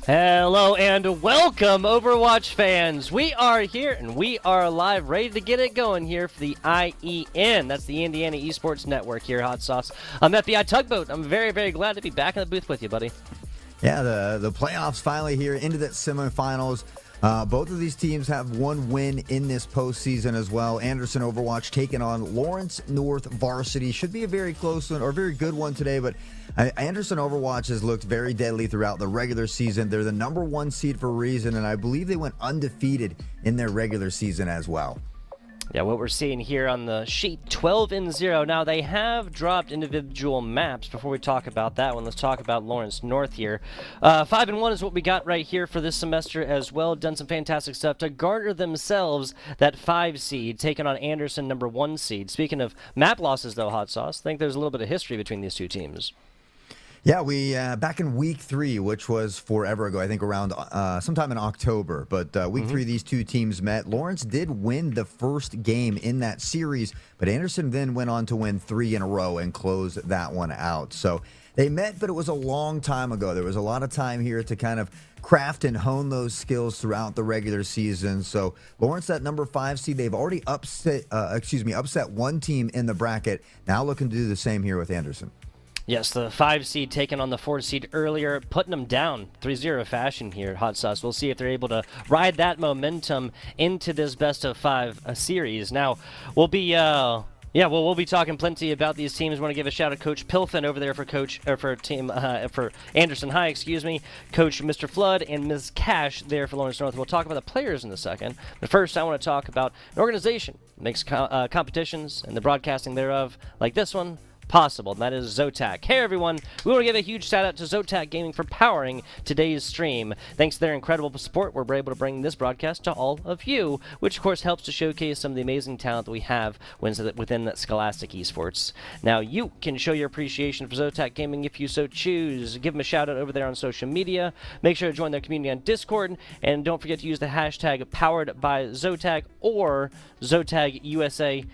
Hello and welcome, Overwatch fans. We are here and we are live, ready to get it going here for the IEN. That's the Indiana Esports Network here, Hot Sauce. I'm FBI Tugboat. I'm very, very glad to be back in the booth with you, buddy. Yeah, the playoffs finally here into the semifinals. Both of these teams have one win in this postseason as well. Anderson Overwatch taking on Lawrence North Varsity. Should be a very close one, or a very good one today, but Anderson Overwatch has looked very deadly throughout the regular season. They're the #1 seed for a reason, and I believe they went undefeated in their regular season as well. Yeah, what we're seeing here on the sheet, 12-0. Now, they have dropped individual maps. Before we talk about that one, let's talk about Lawrence North here. 5-1 is what we got right here for this semester as well. Done some fantastic stuff to garner themselves that 5 seed, taking on Anderson, #1 seed. Speaking of map losses, though, Hot Sauce, I think there's a little bit of history between these two teams. Yeah, we back in week 3, which was forever ago, I think around sometime in October. But week 3, these two teams met. Lawrence did win the first game in that series, but Anderson then went on to win 3 in a row and close that one out. So they met, but it was a long time ago. There was a lot of time here to kind of craft and hone those skills throughout the regular season. So Lawrence, that #5 seed, they've already upset one team in the bracket. Now looking to do the same here with Anderson. Yes, the 5 seed taking on the 4 seed earlier, putting them down 3-0 fashion here, Hot Sauce. We'll see if they're able to ride that momentum into this best-of-5 series. Now, we'll be we'll be talking plenty about these teams. Want to give a shout out to Coach Pilfin over there for Anderson High, Coach Mr. Flood and Ms. Cash there for Lawrence North. We'll talk about the players in a second. But first, I want to talk about an organization that makes competitions and the broadcasting thereof, like this one, possible, and that is Zotac. Hey everyone, we want to give a huge shout out to Zotac Gaming for powering today's stream. Thanks to their incredible support, we're able to bring this broadcast to all of you, which of course helps to showcase some of the amazing talent that we have within Scholastic Esports. Now you can show your appreciation for Zotac Gaming if you so choose. Give them a shout out over there on social media. Make sure to join their community on Discord, and don't forget to use the hashtag powered by Zotac or Zotac USA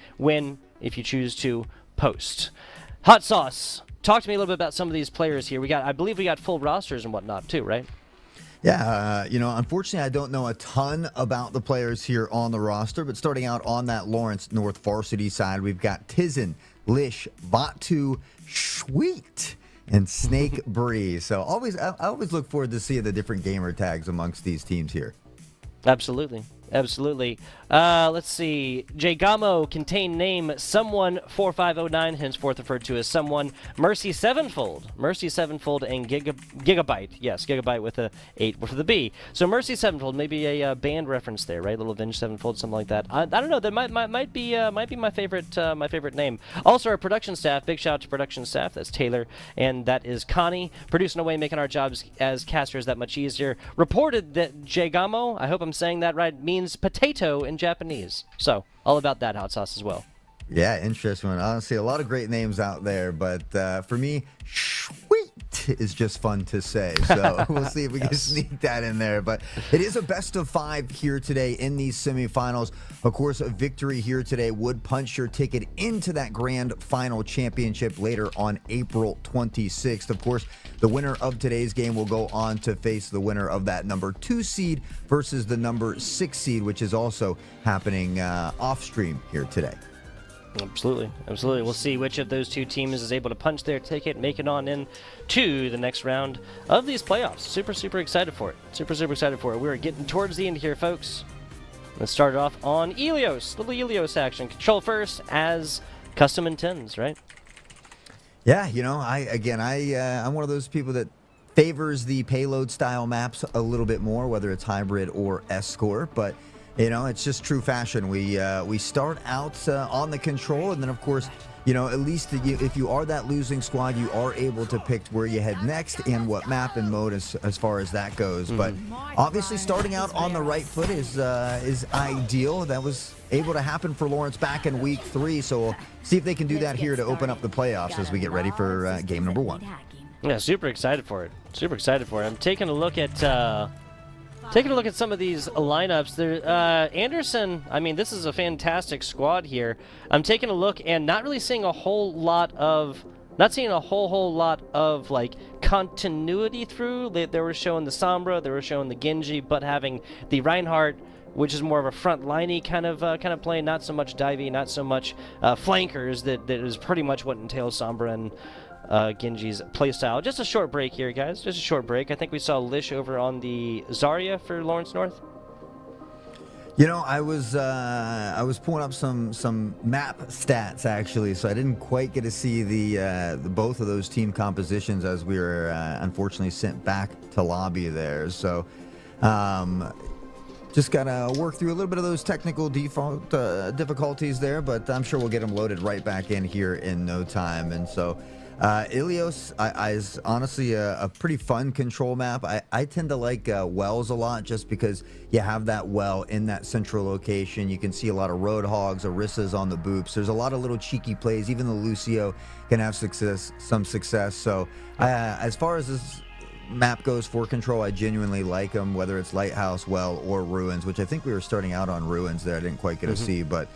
if you choose to post. Hot Sauce, talk to me a little bit about some of these players here. I believe we got full rosters and whatnot too, right? Yeah, unfortunately, I don't know a ton about the players here on the roster, but starting out on that Lawrence North Varsity side, we've got Tizen, Lish, Batu, Sweet, and Snake Breeze. So I always look forward to seeing the different gamer tags amongst these teams here. Absolutely. Let's see. Jgamo contain name someone 4509, henceforth referred to as someone. Mercy Sevenfold, and Gigabyte. Yes, Gigabyte with a 8 for the B. So Mercy Sevenfold, maybe a band reference there, right? Little Avenged Sevenfold, something like that. I don't know. That might be my favorite name. Also, our production staff. Big shout out to production staff. That's Taylor and that is Connie, producing away, making our jobs as casters that much easier. Reported that Jgamo, I hope I'm saying that right, means potato in Japanese. So, all about that, Hot Sauce, as well. Yeah, interesting one. Honestly, a lot of great names out there, but for me, Sweet is just fun to say. So we'll see if we can sneak that in there. But it is a best-of-5 here today in these semifinals. Of course, a victory here today would punch your ticket into that grand final championship later on April 26th. Of course, the winner of today's game will go on to face the winner of that #2 seed versus the #6 seed, which is also happening off-stream here today. Absolutely. We'll see which of those two teams is able to punch their ticket, make it on in to the next round of these playoffs. Super excited for it. We're getting towards the end here, folks. Let's start it off on Elios. Little Elios action. Control first as custom intends, right? Yeah, I'm one of those people that favors the payload style maps a little bit more, whether it's hybrid or escort, but it's just true fashion. We start out on the control, and then of course, at least if you are that losing squad, you are able to pick where you head next and what map and mode as far as that goes. But obviously, starting out on the right foot is ideal. That was able to happen for Lawrence back in week 3, so we'll see if they can do that here to open up the playoffs as we get ready for game #1. Yeah, super excited for it. I'm taking a look at some of these lineups. There, Anderson, I mean, this is a fantastic squad here. I'm taking a look and not really seeing a whole lot of not seeing a whole lot of like continuity through. They were showing the Sombra, they were showing the Genji, but having the Reinhardt, which is more of a front-liney kind of play, not so much divey, not so much flankers. That is pretty much what entails Sombra and Genji's playstyle. Just a short break here, guys. Just a short break. I think we saw Lish over on the Zarya for Lawrence North. You know, I was pulling up some map stats actually, so I didn't quite get to see the both of those team compositions as we were unfortunately sent back to lobby there. So just gotta work through a little bit of those technical default difficulties there, but I'm sure we'll get them loaded right back in here in no time. And so Ilios is honestly a pretty fun control map. I tend to like wells a lot just because you have that well in that central location. You can see a lot of Roadhogs, Orissas on the boops. There's a lot of little cheeky plays. Even the Lucio can have some success. So as far as this map goes for control, I genuinely like them, whether it's Lighthouse, Well, or Ruins, which I think we were starting out on Ruins there. I didn't quite get to see, but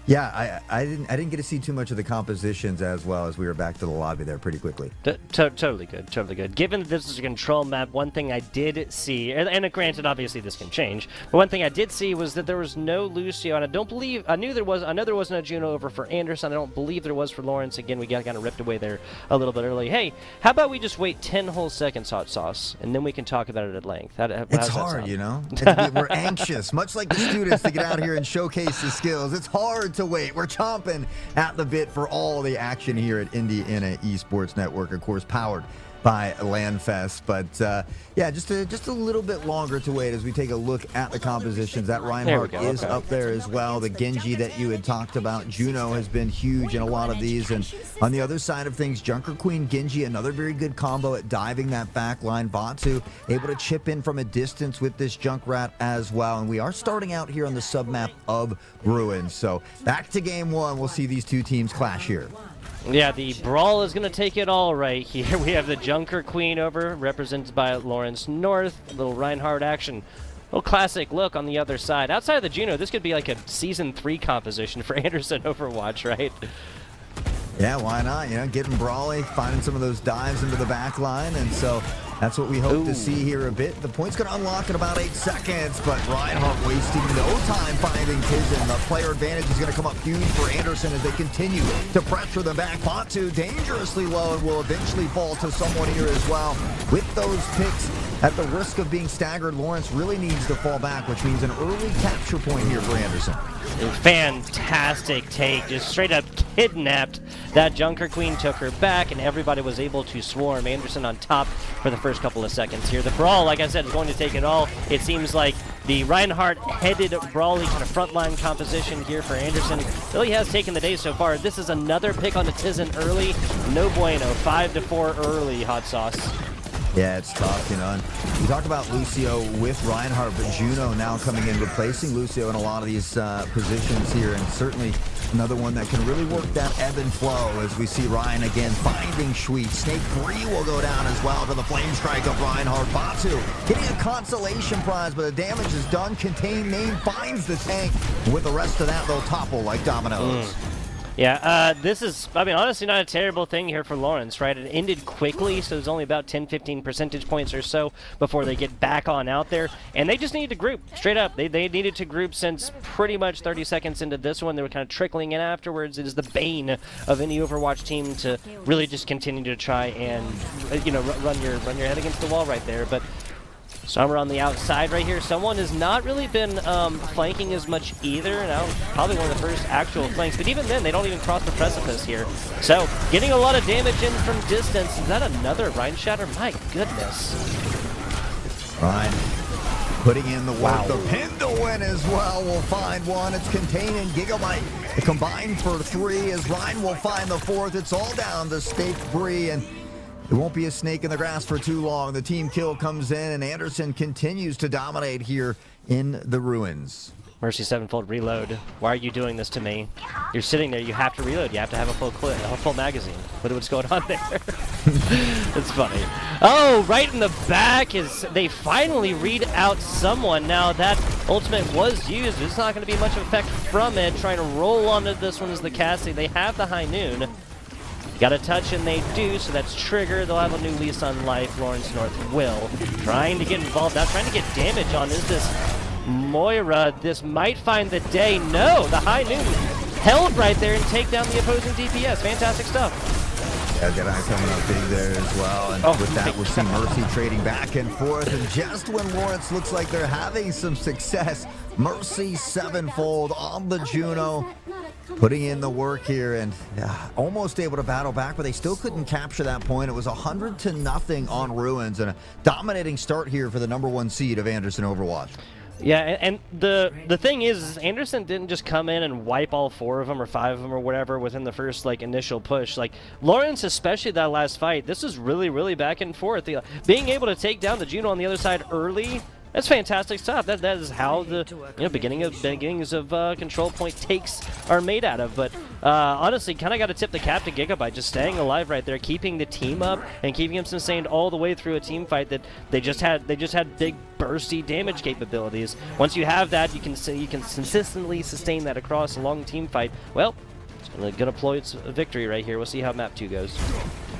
yeah, I didn't get to see too much of the compositions as well as we were back to the lobby there pretty quickly. Totally good. Given that this is a control map, one thing I did see, and granted, obviously this can change, but one thing I did see was that there was no Lucio, and I know there wasn't a Juno over for Anderson. I don't believe there was for Lawrence. Again, we got kind of ripped away there a little bit early. Hey, how about we just wait 10 whole seconds, Hot Sauce, and then we can talk about it at length. It's hard, you know? We're anxious, much like the students, to get out here and showcase the skills. It's hard to wait. We're chomping at the bit for all the action here at Indiana Esports Network, of course, powered by LANFest. But yeah, just a little bit longer to wait as we take a look at the compositions. That Reinhardt is up there as well. The Genji that you had talked about, Juno, has been huge in a lot of these. And on the other side of things, Junker Queen, Genji, another very good combo at diving that back line. Batu able to chip in from a distance with this Junkrat as well. And we are starting out here on the submap of Ruins. So back to game one. We'll see these two teams clash here. Yeah, the brawl is going to take it all right here. We have the Junker Queen over, represented by Lawrence North. A little Reinhardt action. A little classic look on the other side. Outside of the Juno, this could be like a Season 3 composition for Anderson Overwatch, right? Yeah, why not? You know, getting brawly, finding some of those dives into the back line, and so that's what we hope to see here a bit. The point's going to unlock in about 8 seconds, but Reinhardt wasting no time finding Tizen. The player advantage is going to come up huge for Anderson as they continue to pressure the back. Batu dangerously low and will eventually fall to someone here as well. With those picks, at the risk of being staggered, Lawrence really needs to fall back, which means an early capture point here for Anderson. Fantastic take, just straight up kidnapped. That Junker Queen took her back, and everybody was able to swarm. Anderson on top for the first couple of seconds here. The brawl, like I said, is going to take it all. It seems like the Reinhardt-headed brawly kind of frontline composition here for Anderson really has taken the day so far. This is another pick on the Tizen early. No bueno. 5-4 early, Hot Sauce. Yeah, it's tough, you know. And we talked about Lucio with Reinhardt, but Juno now coming in, replacing Lucio in a lot of these positions here, and certainly another one that can really work that ebb and flow as we see Ryan again finding Sweet. Snake 3 will go down as well for the flame strike of Reinhardt. Batu getting a consolation prize, but the damage is done. Contain Name finds the tank. With the rest of that, they'll topple like dominoes. Yeah, this is, I mean, honestly not a terrible thing here for Lawrence, right? It ended quickly, so there's only about 10-15 percentage points or so before they get back on out there. And they just needed to group, straight up. They needed to group since pretty much 30 seconds into this one. They were kind of trickling in afterwards. It is the bane of any Overwatch team to really just continue to try and, you know, run your head against the wall right there. But Summer on the outside right here. Someone has not really been flanking as much either. Now, probably one of the first actual flanks. But even then, they don't even cross the precipice here. So, getting a lot of damage in from distance. Is that another Rhine Shatter? My goodness. Ryan putting in the work. The pin to win as well. We'll find one. It's Contain and Gigabyte. The combined for 3 as Ryan will find the 4th. It's all down to Stake Bree, and it won't be a snake in the grass for too long. The team kill comes in, and Anderson continues to dominate here in the Ruins. Mercy Sevenfold reload. Why are you doing this to me? You're sitting there. You have to reload. You have to have a full clip, a full magazine. What's going on there? It's funny. Oh, right in the back is they finally read out someone. Now that ultimate was used. There's not going to be much effect from it. Trying to roll onto this one is the Cassie. They have the High Noon. Got a touch, and they do, so that's trigger. They'll have a new lease on life. Lawrence North will. Trying to get involved now, trying to get damage on. Is this Moira? This might find the day. No, the high noon held right there and take down the opposing DPS. Fantastic stuff. Yeah, got eye coming up big there as well. And with that, we'll see Mercy trading back and forth. And just when Lawrence looks like they're having some success, Mercy sevenfold on the Juno, putting in the work here and almost able to battle back, but they still couldn't capture that point. It was 100-0 on Ruins, and a dominating start here for the #1 seed of Anderson Overwatch. Yeah, and the thing is Anderson didn't just come in and wipe all 4 of them or 5 of them or whatever within the first initial push. Lawrence, especially that last fight, this is really back and forth. Being able to take down the Juno on the other side early, that's fantastic stuff. That is how the beginnings of control point takes are made out of. But honestly, kind of got to tip the cap to Gigabyte, just staying alive right there, keeping the team up and keeping them sustained all the way through a team fight that they just had big bursty damage capabilities. Once you have that, you can consistently sustain that across a long team fight. Well, it's gonna deploy its victory right here. We'll see how map 2 goes.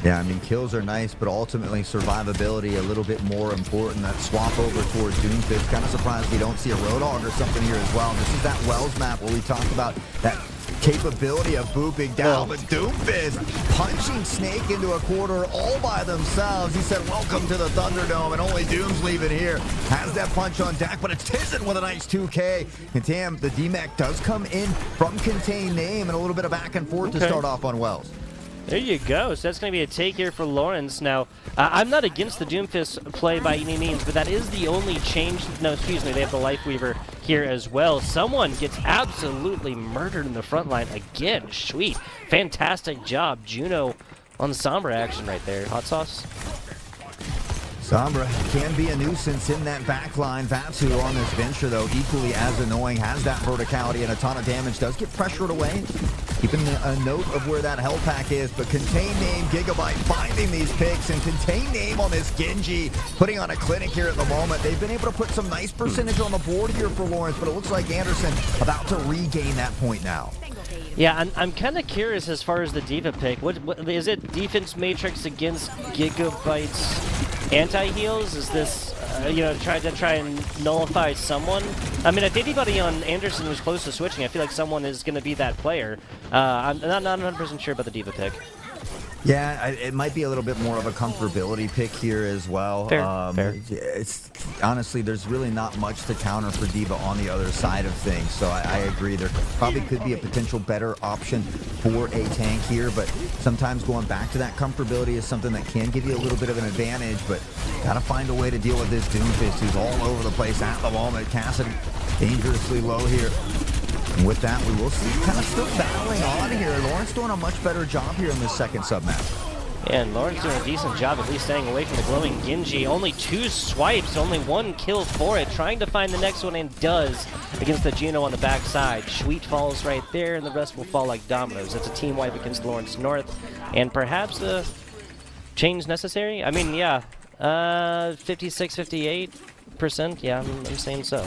Yeah, I mean, kills are nice, but ultimately survivability a little bit more important. That swap over towards Doomfist. Kind of surprised we don't see a Roadhog or something here as well. This is that Wells map where we talked about that capability of booping down, but Doomfist punching Snake into a quarter all by themselves. He said, welcome to the Thunderdome, and only Doom's leaving here. Has that punch on deck, but it's Tizen with a nice 2K. And damn, the DMAC does come in from Contain Name, and a little bit of back and forth to start off on Wells. There you go. So that's going to be a take here for Lawrence. Now, I'm not against the Doomfist play by any means, but that is the only change. No, excuse me. They have the Lifeweaver here as well. Someone gets absolutely murdered in the front line again. Sweet. Fantastic job. Juno on the Sombra action right there. Hot sauce. Sombra can be a nuisance in that back line. Vatsu on this venture, though, equally as annoying. Has that verticality and a ton of damage. Does get pressured away. Keeping a note of where that health pack is, but Contain Name, Gigabyte finding these picks, and Contain Name on this Genji, putting on a clinic here at the moment. They've been able to put some nice percentage on the board here for Lawrence, but it looks like Anderson about to regain that point now. Yeah, I'm kind of curious as far as the D.Va pick. What is it? Defense matrix against Gigabyte's anti-heals? Is this try and nullify someone? I mean, if anybody on Anderson was close to switching, I feel like someone is going to be that player. I'm not 100% sure about the D.Va pick. Yeah, it might be a little bit more of a comfortability pick here as well. Fair. It's honestly, there's really not much to counter for D.Va on the other side of things. So I agree. There probably could be a potential better option for a tank here, but sometimes going back to that comfortability is something that can give you a little bit of an advantage, but gotta find a way to deal with this Doomfist who's all over the place at the moment. Cassidy dangerously low here. And with that, we will see kind of still battling on here. Lawrence doing a much better job here in this second sub-map. Yeah, and Lawrence doing a decent job at least staying away from the glowing Genji. Only 2 swipes, only 1 kill for it. Trying to find the next one, and does against the Juno on the backside. Sweet falls right there, and the rest will fall like dominoes. It's a team wipe against Lawrence North, and perhaps a change necessary? I mean, yeah, 56, 58%. Yeah, I'm saying so.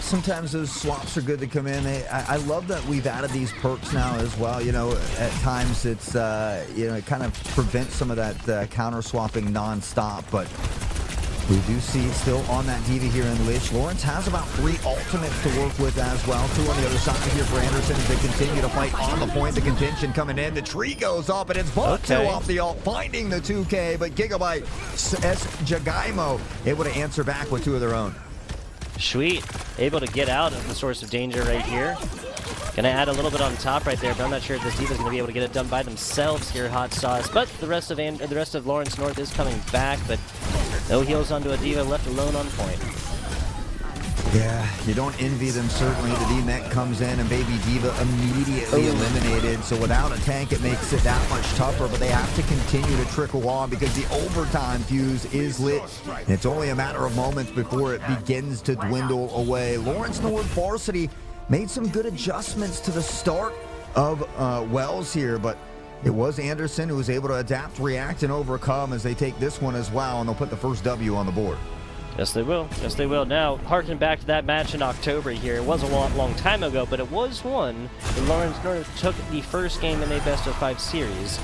Sometimes those swaps are good to come in. I love that we've added these perks now as well. You know, at times it's, it kind of prevents some of that counter swapping non-stop, but we do see still on that D.Va here in Lich. Lawrence has about 3 ultimates to work with as well. 2 on the other side here for Anderson as they continue to fight on the point. The contention coming in. The tree goes up, and it's Vatsu off the ult, finding the 2K, but Gigabyte, S. Jagaimo able to answer back with 2 of their own. Sweet. Able to get out of the source of danger right here. Gonna add a little bit on top right there, but I'm not sure if this D.Va's gonna be able to get it done by themselves here, Hot Sauce. But the rest of Lawrence North is coming back, but no heals onto a D.Va, left alone on point. Yeah, you don't envy them, certainly. The D-Mech comes in, and baby D.Va immediately eliminated. So without a tank, it makes it that much tougher, but they have to continue to trickle on because the overtime fuse is lit. And it's only a matter of moments before it begins to dwindle away. Lawrence North Varsity made some good adjustments to the start of Wells here, but it was Anderson who was able to adapt, react, and overcome as they take this one as well, and they'll put the first W on the board. Yes, they will. Yes, they will. Now, harken back to that match in October here. It was a long time ago, but it was won. And Lawrence North took the first game in a best-of-5 series.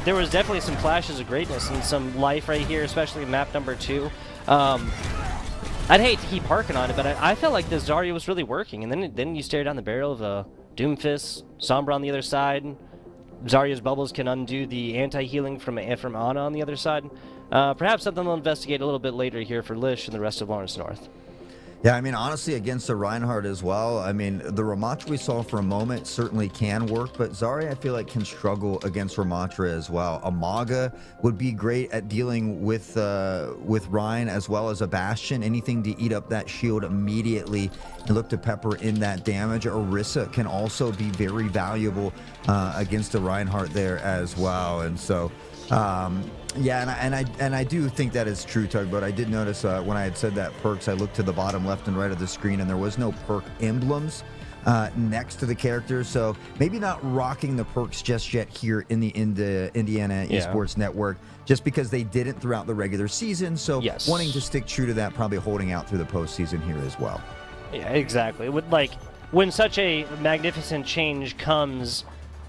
There was definitely some flashes of greatness and some life right here, especially in map number 2. I'd hate to keep harking on it, but I felt like the Zarya was really working. And then you stare down the barrel of a Doomfist, Sombra on the other side. Zarya's bubbles can undo the anti-healing from Ana on the other side. Perhaps something we'll investigate a little bit later here for Lish and the rest of Lawrence North. Yeah, I mean, honestly, against the Reinhardt as well, I mean, the Ramatra we saw for a moment certainly can work, but Zarya, I feel like, can struggle against Ramatra as well. Amaga would be great at dealing with Ryan as well as a Bastion. Anything to eat up that shield immediately and look to pepper in that damage. Orisa can also be very valuable against the Reinhardt there as well, and so... yeah, and I do think that is true, Tugboat. I did notice when I had said that perks, I looked to the bottom left and right of the screen, and there was no perk emblems next to the characters. So maybe not rocking the perks just yet here in the Indiana Esports Network, just because they didn't throughout the regular season. So wanting to stick true to that, probably holding out through the postseason here as well. Yeah, exactly. When such a magnificent change comes,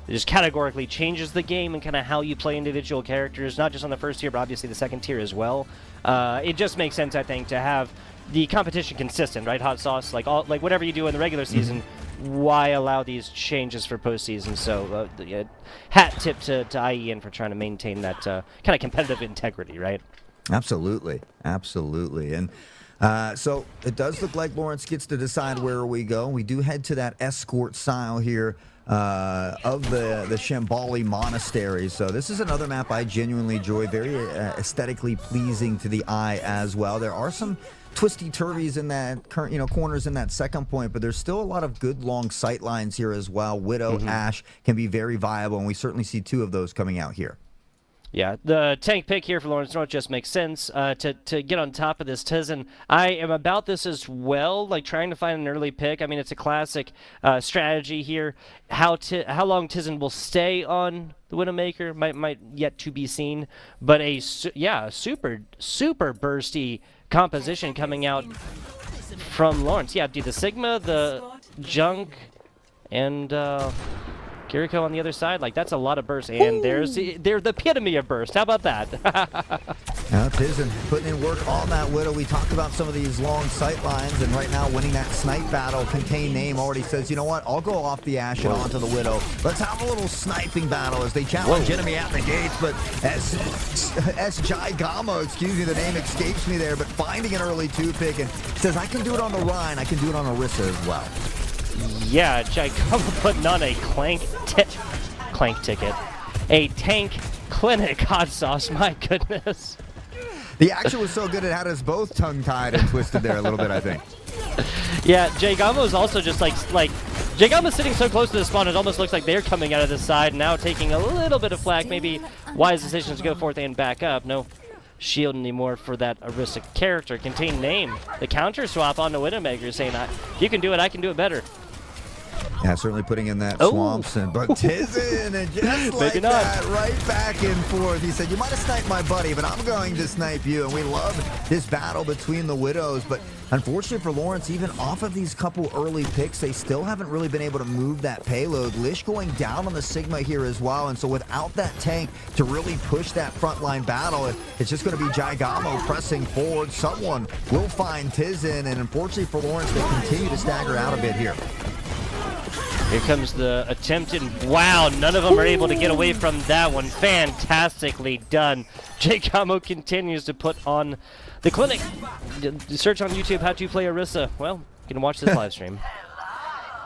it just categorically changes the game and kind of how you play individual characters, not just on the first tier, but obviously the second tier as well. It just makes sense, I think, to have the competition consistent, right? Hot sauce, like whatever you do in the regular season, why allow these changes for postseason? So, hat tip to IEN for trying to maintain that kind of competitive integrity, right? Absolutely, absolutely, and. So it does look like Lawrence gets to decide where we go. We do head to that escort style here of the Shambali Monastery. So this is another map I genuinely enjoy, very aesthetically pleasing to the eye as well. There are some twisty turvies in that current, corners in that second point, but there's still a lot of good long sight lines here as well. Widow, Ashe can be very viable, and we certainly see 2 of those coming out here. Yeah, the tank pick here for Lawrence North just makes sense to get on top of this Tizen. I am about this as well, like trying to find an early pick. I mean, it's a classic strategy here. How long Tizen will stay on the Widowmaker might yet to be seen, but a super bursty composition coming out from Lawrence. Yeah, dude, the Sigma, the Junk, and Kiriko on the other side, like that's a lot of burst, and they're the epitome of burst. How about that? Now Tizen putting in work on that Widow. We talked about some of these long sight lines, and right now winning that snipe battle. Contain Name already says, you know what, I'll go off the Ashe and onto the Widow. Let's have a little sniping battle as they challenge enemy at the gates, but as Jaigamo, excuse me, the name escapes me there, but finding an early 2-pick and says, I can do it on the Rhine, I can do it on Orisa as well. Yeah, Jaigama putting on a clank ticket. A tank clinic hot sauce, my goodness. The action was so good it had us both tongue-tied and twisted there a little bit, I think. Yeah, Jaigama is also just like Jaigama's sitting so close to the spawn, it almost looks like they're coming out of the side, now taking a little bit of flak. Maybe wise decisions to go forth and back up. No shield anymore for that Orisa character. Contain Name. The counter swap onto Widowmaker saying, you can do it, I can do it better. Yeah, certainly putting in that swamps, but Tizen, and just like that, right back and forth. He said, you might have sniped my buddy, but I'm going to snipe you. And we love this battle between the Widows, but unfortunately for Lawrence, even off of these couple early picks, they still haven't really been able to move that payload. Lish going down on the Sigma here as well, and so without that tank to really push that frontline battle, it's just going to be Jaigamo pressing forward. Someone will find Tizen, and unfortunately for Lawrence, they continue to stagger out a bit here. Here comes the attempt, and wow, none of them are able to get away from that one. Fantastically done. Jaigamo continues to put on the clinic. Search on YouTube how to play Orisa. Well, you can watch this live stream.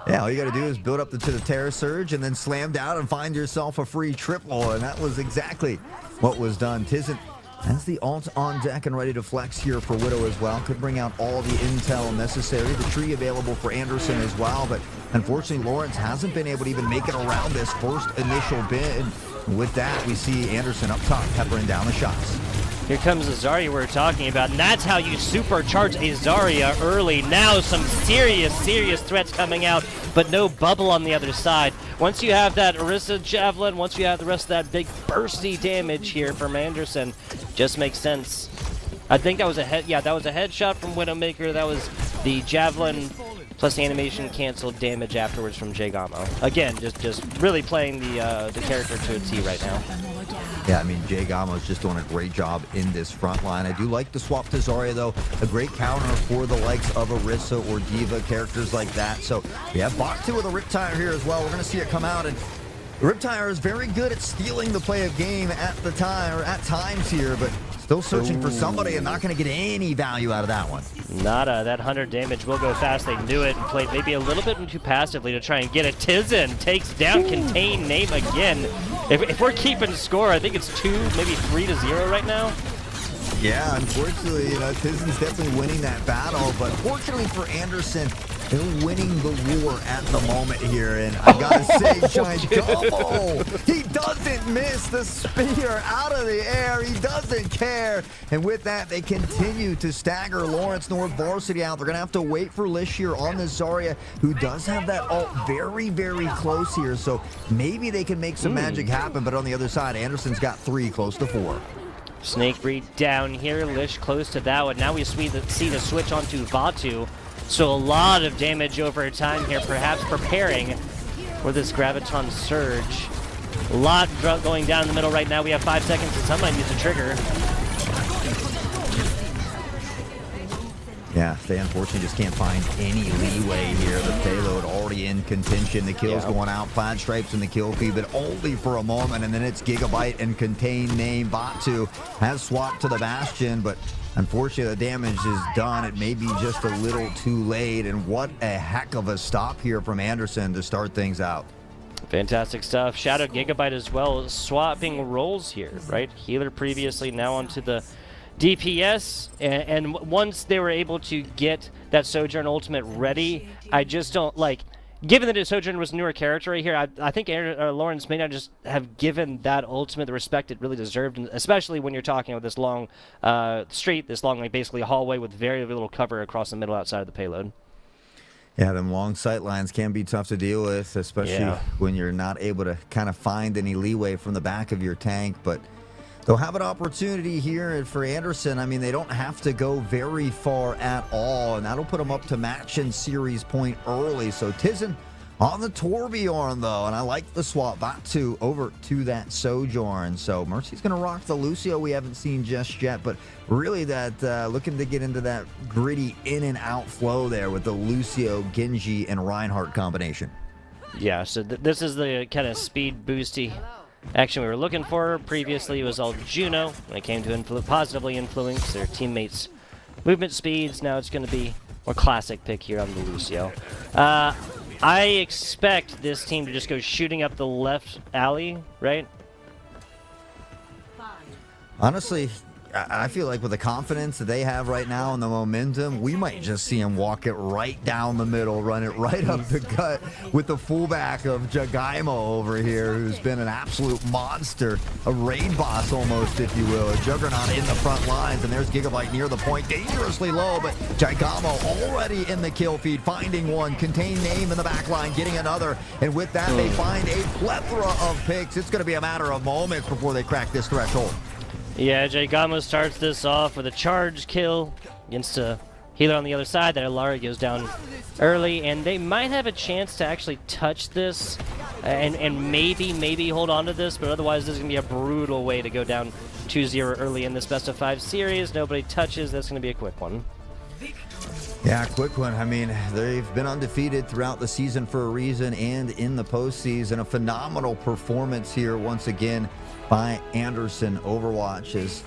Yeah, all you got to do is build up to the Terror Surge and then slam down and find yourself a free triple, and that was exactly what was done. Tizen has the ult on deck and ready to flex here for Widow as well. Could bring out all the intel necessary. The tree available for Anderson as well, but unfortunately Lawrence hasn't been able to even make it around this first initial bid. With that, we see Anderson up top peppering down the shots. Here comes the Zarya we're talking about, and that's how you supercharge a Zarya early. Now some serious threats coming out, but no bubble on the other side. Once you have that Orisa Javelin, once you have the rest of that big bursty damage here from Anderson, just makes sense. I think that was a head. Yeah, that was a headshot from Widowmaker. That was the javelin plus the animation canceled damage afterwards from Jagamo. Again, just really playing the character to a T right now. Yeah, I mean, Jagamo's just doing a great job in this front line. I do like the swap to Zarya, though. A great counter for the likes of Orisa or Diva, characters like that. So we have Batu with a Riptire here as well. We're going to see it come out, and Riptire is very good at stealing the play of game at the time, or at times here, but still searching for somebody and not going to get any value out of that one. Nada. That 100 damage will go fast. They knew it and played maybe a little bit too passively to try and get it. Tizen takes down Contain Name again. If we're keeping score, I think it's 2, maybe 3-0 right now. Yeah, unfortunately, Tizen's definitely winning that battle, but fortunately for Anderson, they're winning the war at the moment here, and I gotta say, Jagamo, he doesn't miss the spear out of the air. He doesn't care, and with that, they continue to stagger Lawrence North Varsity out. They're gonna have to wait for Lish here on this Zarya, who does have that ult very, very close here, so maybe they can make some magic happen, but on the other side, Anderson's got 3, close to 4. Snakebreed down here, Lish close to that one. Now we see the switch onto Vatu. So a lot of damage over time here, perhaps preparing for this Graviton Surge. A lot going down in the middle right now. We have 5 seconds and someone needs a trigger. Yeah, they unfortunately just can't find any leeway here. The payload already in contention. The kills going out. Plaid Stripes in the kill feed, but only for a moment. And then it's Gigabyte and Contain Name. Batu has swapped to the Bastion, but unfortunately the damage is done. It may be just a little too late. And what a heck of a stop here from Anderson to start things out. Fantastic stuff. Shadow Gigabyte as well, swapping roles here, right? Healer previously, now onto the DPS, and once they were able to get that Sojourn ultimate ready, I just don't like, given that Sojourn was a newer character right here, I think Lawrence may not just have given that ultimate the respect it really deserved, and especially when you're talking about this long street, this long, like, basically hallway with very little cover across the middle outside of the payload. Yeah, them long sight lines can be tough to deal with, especially when you're not able to kind of find any leeway from the back of your tank, but they'll have an opportunity here for Anderson. I mean, they don't have to go very far at all, and that'll put them up to match and series point early. So Tizen on the Torbjorn, though, and I like the swap back to over to that Sojourn. So Mercy's going to rock the Lucio we haven't seen just yet, but really that looking to get into that gritty in and out flow there with the Lucio, Genji, and Reinhardt combination. Yeah, so this is the kind of speed boosty action we were looking for. Previously, it was all Juno when it came to positively influence their teammates' movement speeds. Now it's going to be more classic pick here on the Lucio. I expect this team to just go shooting up the left alley, right? Honestly, I feel like with the confidence that they have right now and the momentum, we might just see him walk it right down the middle, run it right up the gut with the fullback of Jagamo over here, who's been an absolute monster, a raid boss almost, if you will, a juggernaut in the front lines. And there's Gigabyte near the point, dangerously low, but Jagamo already in the kill feed, finding one, Contain Name in the back line, getting another, and with that they find a plethora of picks. It's going to be a matter of moments before they crack this threshold. Yeah, Jagamo starts this off with a charge kill against a healer on the other side. That Alara goes down early, and they might have a chance to actually touch this and maybe hold on to this, but otherwise this is going to be a brutal way to go down 2-0 early in this best-of-5 series. Nobody touches. That's going to be a quick one. Yeah, quick one. I mean, they've been undefeated throughout the season for a reason, and in the postseason, a phenomenal performance here once again by Anderson. Overwatch is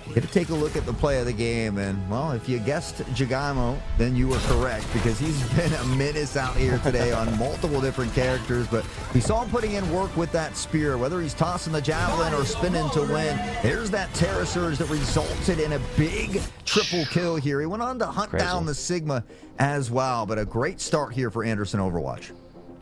going to take a look at the play of the game, and well, if you guessed Jagamo, then you were correct, because he's been a menace out here today on multiple different characters. But we saw him putting in work with that spear, whether he's tossing the javelin or spinning to win. There's that Terra Surge that resulted in a big triple kill here. He went on to hunt down the Sigma as well, but a great start here for Anderson Overwatch.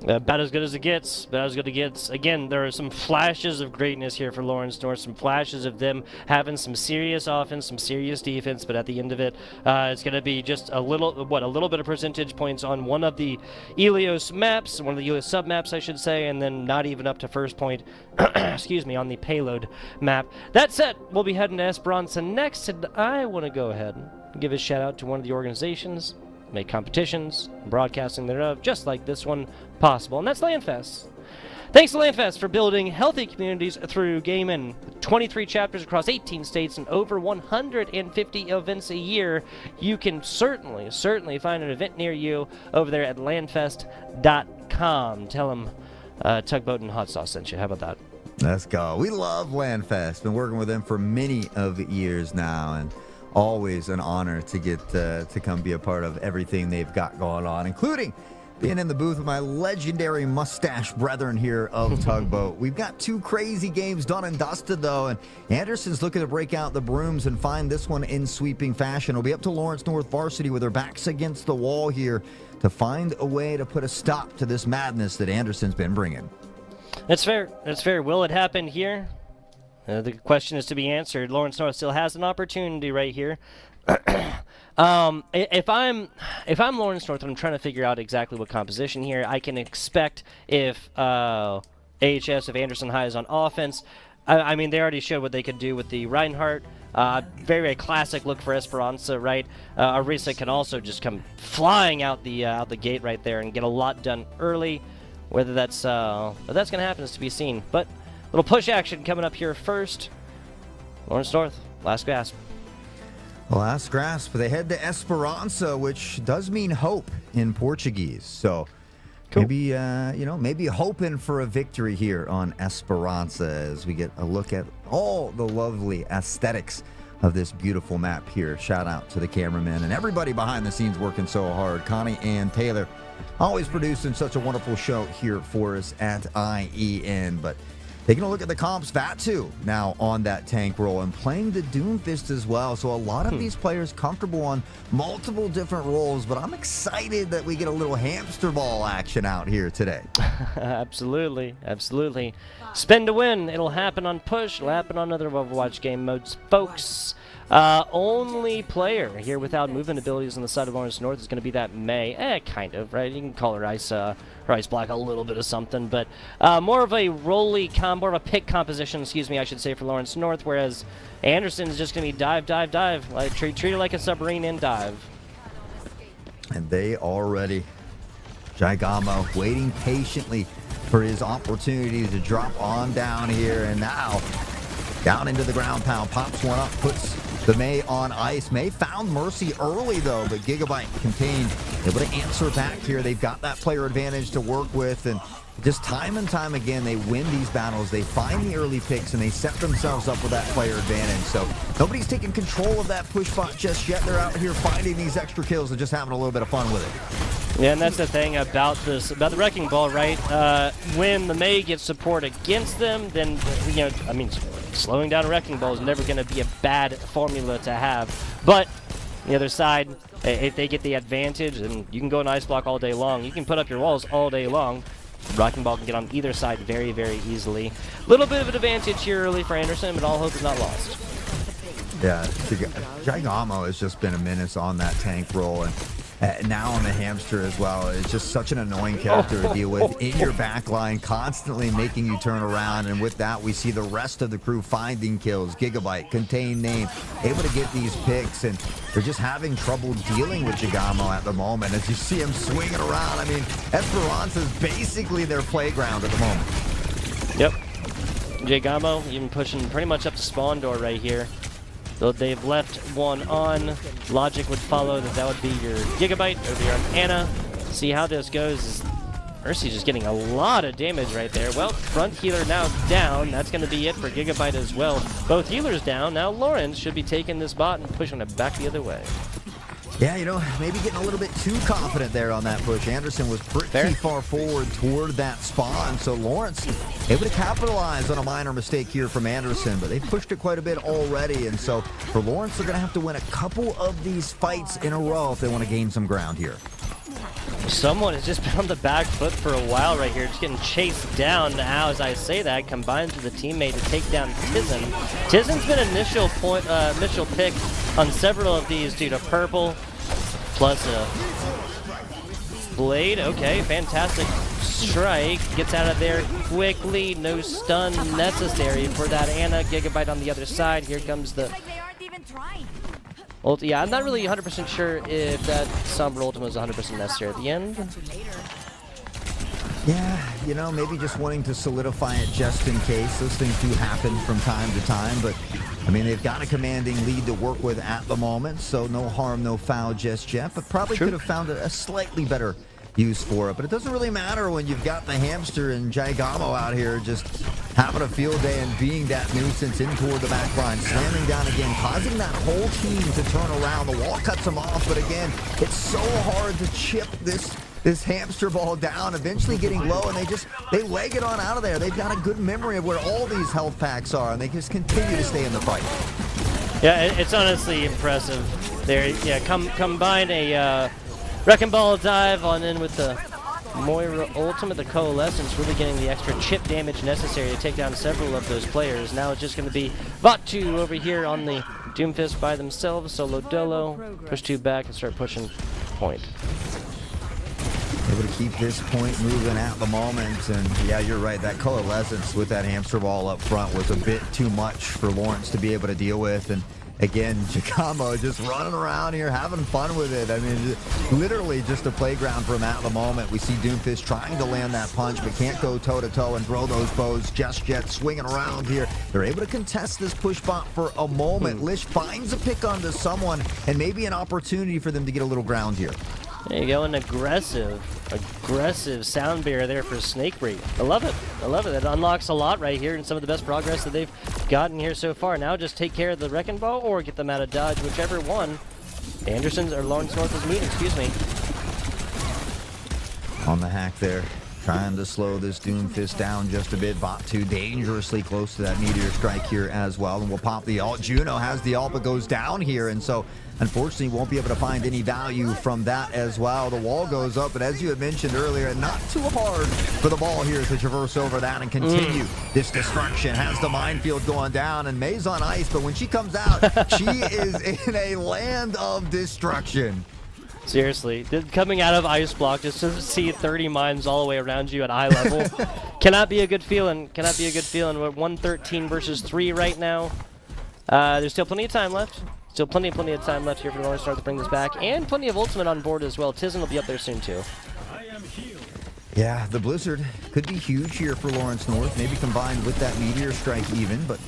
About as good as it gets. About as good as it gets. Again, there are some flashes of greatness here for Lawrence North. Some flashes of them having some serious offense, some serious defense. But at the end of it, it's going to be just a little bit of percentage points on one of the Elios maps, one of the Elios sub maps, I should say, and then not even up to first point. Excuse me, on the payload map. That said, we'll be heading to Esperanza next, and I want to go ahead and give a shout out to one of the organizations. Make competitions, broadcasting thereof, just like this one, possible, and that's LANFest. Thanks to LANFest for building healthy communities through gaming. 23 chapters across 18 states and over 150 events a year. You can certainly find an event near you over there at landfest.com. Tell them Tugboat and Hot Sauce sent you. How about that? Let's go. We love LANFest. Been working with them for many of years now, and always an honor to get to come be a part of everything they've got going on, including being in the booth with my legendary mustache brethren here of Tugboat. We've got 2 crazy games done and dusted, though, and Anderson's looking to break out the brooms and find this one in sweeping fashion. It'll be up to Lawrence North Varsity with their backs against the wall here to find a way to put a stop to this madness that Anderson's been bringing. That's fair. That's fair. Will it happen here? The question is to be answered. Lawrence North still has an opportunity right here. If I'm Lawrence North and I'm trying to figure out exactly what composition here, I can expect if AHS, if Anderson High is on offense. I mean, they already showed what they could do with the Reinhardt. Very classic look for Esperanza, right? Arisa can also just come flying out the gate right there and get a lot done early. Whether that's going to happen is to be seen. But little push action coming up here first. Lawrence North, last gasp. Last grasp. They head to Esperanza, which does mean hope in Portuguese. So cool. maybe hoping for a victory here on Esperanza as we get a look at all the lovely aesthetics of this beautiful map here. Shout out to the cameramen and everybody behind the scenes working so hard. Connie and Taylor always producing such a wonderful show here for us at IEN. But taking a look at the comps, Vatu now on that tank role and playing the Doomfist as well. So a lot of these players comfortable on multiple different roles, but I'm excited that we get a little hamster ball action out here today. Absolutely. Spin to win. It'll happen on push. It'll happen on other Overwatch game modes, folks. Only player here without movement abilities on the side of Lawrence North is going to be that May. Kind of, right? You can call her Ice Black a little bit of something, but more of a more of a pick composition, I should say, for Lawrence North, whereas Anderson is just going to be dive, like treat it like a submarine and dive. And they are ready. Jaigamo waiting patiently for his opportunity to drop on down here, and now down into the ground pound, pops one up, puts the May on ice. May found Mercy early, though, but Gigabyte contained, able to answer back here. They've got that player advantage to work with, and just time and time again, they win these battles. They find the early picks, and they set themselves up with that player advantage. So nobody's taking control of that push spot just yet. They're out here finding these extra kills and just having a little bit of fun with it. Yeah, and that's the thing about the Wrecking Ball, right? When the May gets support against them, then, slowing down a Wrecking Ball is never going to be a bad formula to have. But the other side, if they get the advantage, then you can go an ice block all day long. You can put up your walls all day long. Wrecking Ball can get on either side very, very easily. Little bit of an advantage here early for Anderson, but all hope is not lost. Yeah, Jaigamo has just been a menace on that tank roll, and now on the hamster as well. It's just such an annoying character to deal with in your back line, constantly making you turn around. And with that, we see the rest of the crew finding kills. Gigabyte, Contain Name, able to get these picks, and they're just having trouble dealing with Jaigamo at the moment. As you see him swinging around, Esperanza is basically their playground at the moment. Yep. Jaigamo even pushing pretty much up to spawn door right here. Though they've left one on, logic would follow that would be your Gigabyte over here on Anna. See how this goes. Mercy's just getting a lot of damage right there. Well, front healer now down. That's going to be it for Gigabyte as well. Both healers down. Now Lawrence should be taking this bot and pushing it back the other way. Yeah, maybe getting a little bit too confident there on that push. Anderson was pretty far forward toward that spawn, so Lawrence able to capitalize on a minor mistake here from Anderson, but they've pushed it quite a bit already, and so for Lawrence, they're going to have to win a couple of these fights in a row if they want to gain some ground here. Someone has just been on the back foot for a while right here, just getting chased down. Now, as I say that, combines with a teammate to take down Tizen. Tizen's been initial pick on several of these due to purple, plus a blade. Okay, fantastic strike. Gets out of there quickly. No stun necessary for that Ana. Gigabyte on the other side. Here comes the... Yeah, I'm not really 100% sure if that Sombra ultimate was 100% necessary at the end. Yeah, you know, maybe just wanting to solidify it just in case. Those things do happen from time to time, but I mean, they've got a commanding lead to work with at the moment, so no harm, no foul just yet, but probably could have found a slightly better use for it. But it doesn't really matter when you've got the hamster and Jaigamo out here just having a field day and being that nuisance in toward the back line, slamming down again, causing that whole team to turn around. The wall cuts them off, but again, it's so hard to chip this hamster ball down, eventually getting low, and they leg it on out of there. They've got a good memory of where all these health packs are, and they just continue to stay in the fight. Yeah, it's honestly impressive. There, yeah, combine a Wrecking Ball dive on in with the Moira ultimate, the Coalescence, really getting the extra chip damage necessary to take down several of those players. Now it's just going to be Vatu over here on the Doomfist by themselves. Solo Dolo, push 2 back and start pushing point. Able to keep this point moving at the moment, and yeah, you're right, that Coalescence with that hamster ball up front was a bit too much for Lawrence to be able to deal with. And again, Giacomo just running around here, having fun with it. I mean, literally just a playground for him at the moment. We see Doomfist trying to land that punch, but can't go toe-to-toe and throw those bows just yet. Swinging around here. They're able to contest this push bot for a moment. Lish finds a pick onto someone, and maybe an opportunity for them to get a little ground here. There you go, an aggressive sound barrier there for Snakebreed. I love it. I love it. That unlocks a lot right here and some of the best progress that they've gotten here so far. Now just take care of the Wrecking Ball or get them out of dodge, whichever one. Anderson's or Lawrence North is meeting, excuse me. On the hack there, trying to slow this Doomfist down just a bit. Bot 2 dangerously close to that Meteor Strike here as well, and we'll pop the ult. Juno has the ult but goes down here, and so unfortunately won't be able to find any value from that as well. The wall goes up, but as you had mentioned earlier, not too hard for the ball here to traverse over that and continue this destruction. Has the minefield going down, and May's on ice, but when she comes out, she is in a land of destruction. Seriously, coming out of Ice Block just to see 30 mines all the way around you at eye level cannot be a good feeling. Cannot be a good feeling. We're 113 versus 3 right now. There's still plenty of time left. Still plenty of time left here for the Lawrence North to bring this back, and plenty of ultimate on board as well. Tizen will be up there soon too. Yeah, the Blizzard could be huge here for Lawrence North, maybe combined with that Meteor Strike even, but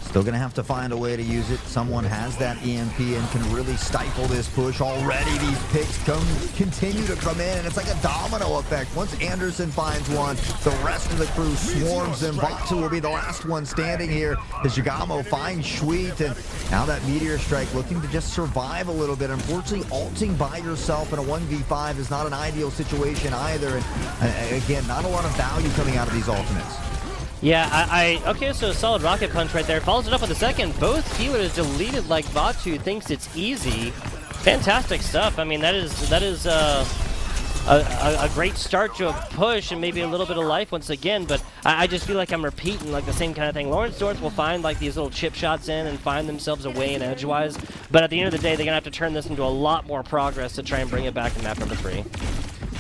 still going to have to find a way to use it. Someone has that EMP and can really stifle this push. Already these picks continue to come in, and it's like a domino effect. Once Anderson finds one, the rest of the crew swarms them. Vatu will be the last one standing here as Giacomo finds Sweet, and now that Meteor Strike looking to just survive a little bit. Unfortunately, ulting by yourself in a 1v5 is not an ideal situation either, and again, not a lot of value coming out of these ultimates. Yeah, okay, so a solid rocket punch right there. Follows it up with a second. Both healers deleted like Vatu thinks it's easy. Fantastic stuff. I mean, that is a great start to a push and maybe a little bit of life once again, but I just feel like I'm repeating like the same kind of thing. Lawrence North will find like these little chip shots in and find themselves away in edgewise, but at the end of the day, they're going to have to turn this into a lot more progress to try and bring it back in map number 3.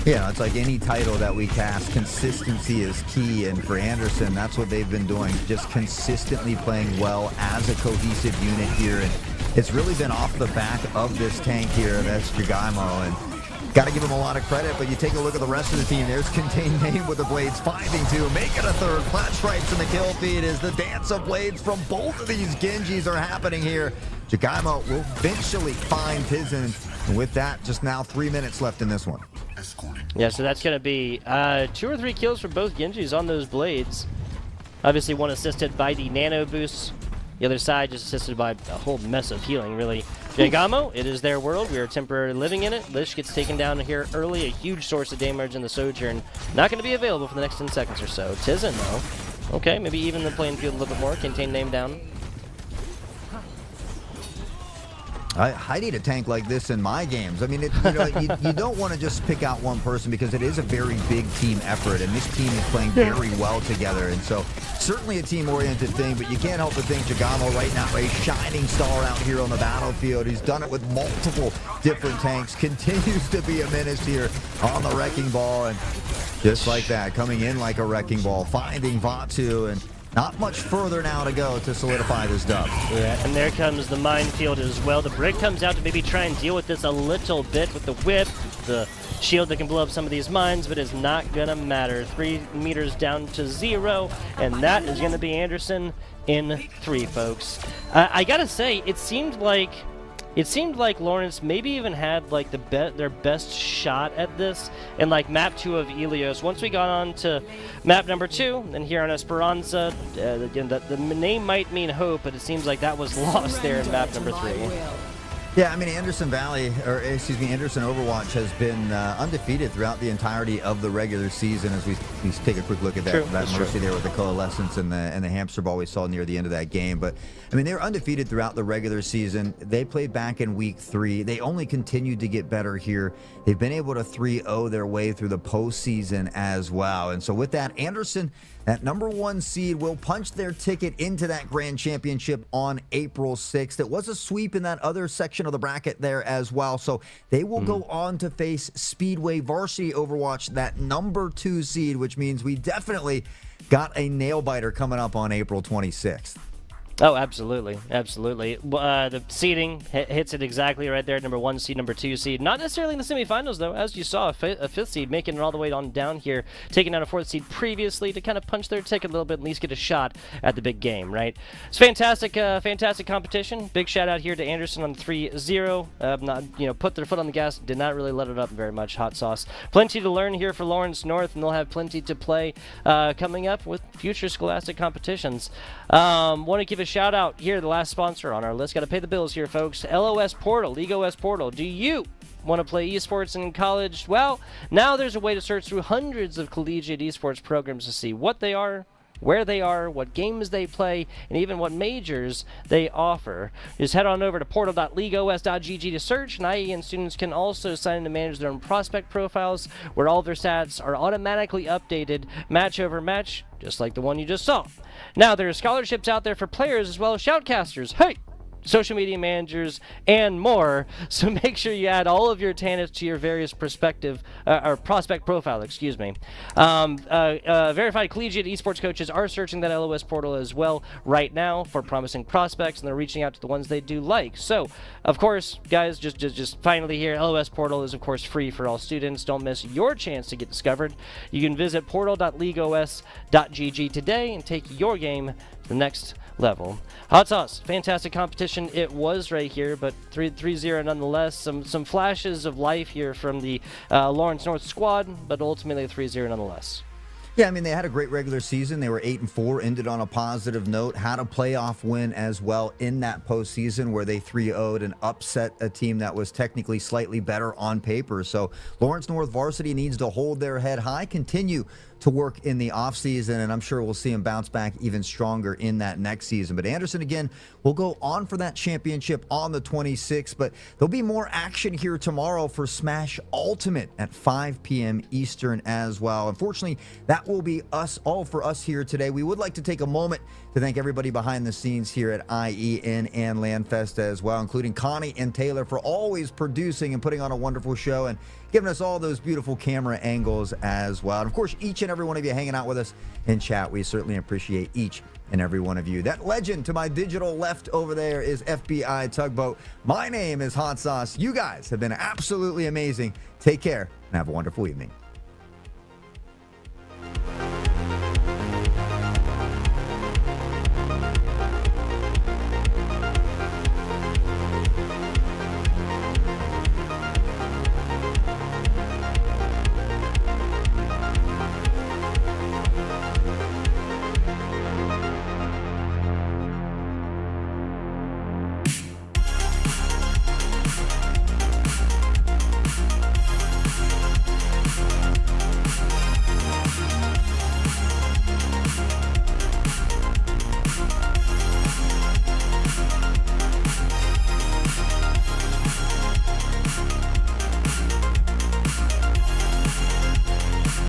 Yeah, it's like any title that we cast, consistency is key, and for Anderson, that's what they've been doing, just consistently playing well as a cohesive unit here, and it's really been off the back of this tank here, that's Giacomo, and got to give him a lot of credit, but you take a look at the rest of the team, there's Contained Name with the Blades, finding 2, making a third, Flat Stripes in the kill feed as the dance of blades from both of these Genjis are happening here. Giacomo will eventually find Tizen, and with that, just now 3 minutes left in this one. Yeah, so that's going to be 2 or 3 kills for both Genjis on those blades. Obviously, one assisted by the nano boosts. The other side just assisted by a whole mess of healing, really. Giacomo, it is their world. We are temporarily living in it. Lish gets taken down here early. A huge source of damage in the Sojourn. Not going to be available for the next 10 seconds or so. Tizen, though. Okay, maybe even the playing field a little bit more. Contain Name down. I need a tank like this in my games. I mean, you don't want to just pick out one person because it is a very big team effort, and this team is playing very well together. And so certainly a team-oriented thing, but you can't help but think Jagamo right now, a shining star out here on the battlefield. He's done it with multiple different tanks, continues to be a menace here on the Wrecking Ball, and just like that, coming in like a Wrecking Ball, finding Vatu, and not much further now to go to solidify this dub. Yeah, and there comes the minefield as well. The Brick comes out to maybe try and deal with this a little bit with the whip, the shield that can blow up some of these mines, but it's not going to matter. 3 meters down to 0, and that is going to be Anderson in 3, folks. I got to say, it seemed like Lawrence maybe even had like their best shot at this in like map 2 of Ilios. Once we got on to map number 2, and here on Esperanza, again, the name might mean hope, but it seems like that was lost there in map number 3. Yeah, I mean, Anderson Overwatch has been undefeated throughout the entirety of the regular season. As we take a quick look at that mercy there with the Coalescence and the hamster ball we saw near the end of that game. But I mean, they were undefeated throughout the regular season. They played back in week 3. They only continued to get better here. They've been able to 3-0 their way through the postseason as well. And so with that, Anderson, that number 1 seed, will punch their ticket into that grand championship on April 6th. It was a sweep in that other section of the bracket there as well. So they will go on to face Speedway Varsity Overwatch, that number 2 seed, which means we definitely got a nail biter coming up on April 26th. Oh, absolutely. Absolutely. The seeding hits it exactly right there. Number 1 seed, number 2 seed. Not necessarily in the semifinals, though. As you saw, a 5th seed making it all the way on down here, taking out a 4th seed previously to kind of punch their ticket a little bit, at least get a shot at the big game, right? It's fantastic, fantastic competition. Big shout out here to Anderson on 3-0. Put their foot on the gas, did not really let it up very much. Hot sauce. Plenty to learn here for Lawrence North, and they'll have plenty to play coming up with future Scholastic competitions. Want to give a shout out here, the last sponsor on our list. Got to pay the bills here, folks. LOS Portal, League OS Portal. Do you want to play esports in college? Well, now there's a way to search through hundreds of collegiate esports programs to see what they are, where they are, what games they play, and even what majors they offer. Just head on over to portal.leagueos.gg to search, and IEN students can also sign in to manage their own prospect profiles, where all their stats are automatically updated match over match, just like the one you just saw. Now, there are scholarships out there for players as well as shoutcasters. Hey! Social media managers, and more. So make sure you add all of your TANFs to your various prospect profile, excuse me. Verified collegiate esports coaches are searching that LOS portal as well right now for promising prospects, and they're reaching out to the ones they do like. So, of course, guys, just finally here, LOS portal is, of course, free for all students. Don't miss your chance to get discovered. You can visit portal.leagueos.gg today and take your game to the next level. Hot sauce, fantastic competition it was right here, but 3-0 nonetheless. Some flashes of life here from the Lawrence North squad, but ultimately 3-0 nonetheless. Yeah, I mean, they had a great regular season. They were 8-4, ended on a positive note, had a playoff win as well in that postseason where they 3-0'd and upset a team that was technically slightly better on paper. So Lawrence North varsity needs to hold their head high, continue to work in the offseason, and I'm sure we'll see him bounce back even stronger in that next season. But Anderson, again, will go on for that championship on the 26th, but there'll be more action here tomorrow for Smash Ultimate at 5 p.m. Eastern as well. Unfortunately, that will be all for us here today. We would like to take a moment to thank everybody behind the scenes here at IEN and LANFest as well, including Connie and Taylor, for always producing and putting on a wonderful show and giving us all those beautiful camera angles as well. And of course, each and every one of you hanging out with us in chat. We certainly appreciate each and every one of you. That legend to my digital left over there is FBI Tugboat. My name is Hot Sauce. You guys have been absolutely amazing. Take care and have a wonderful evening.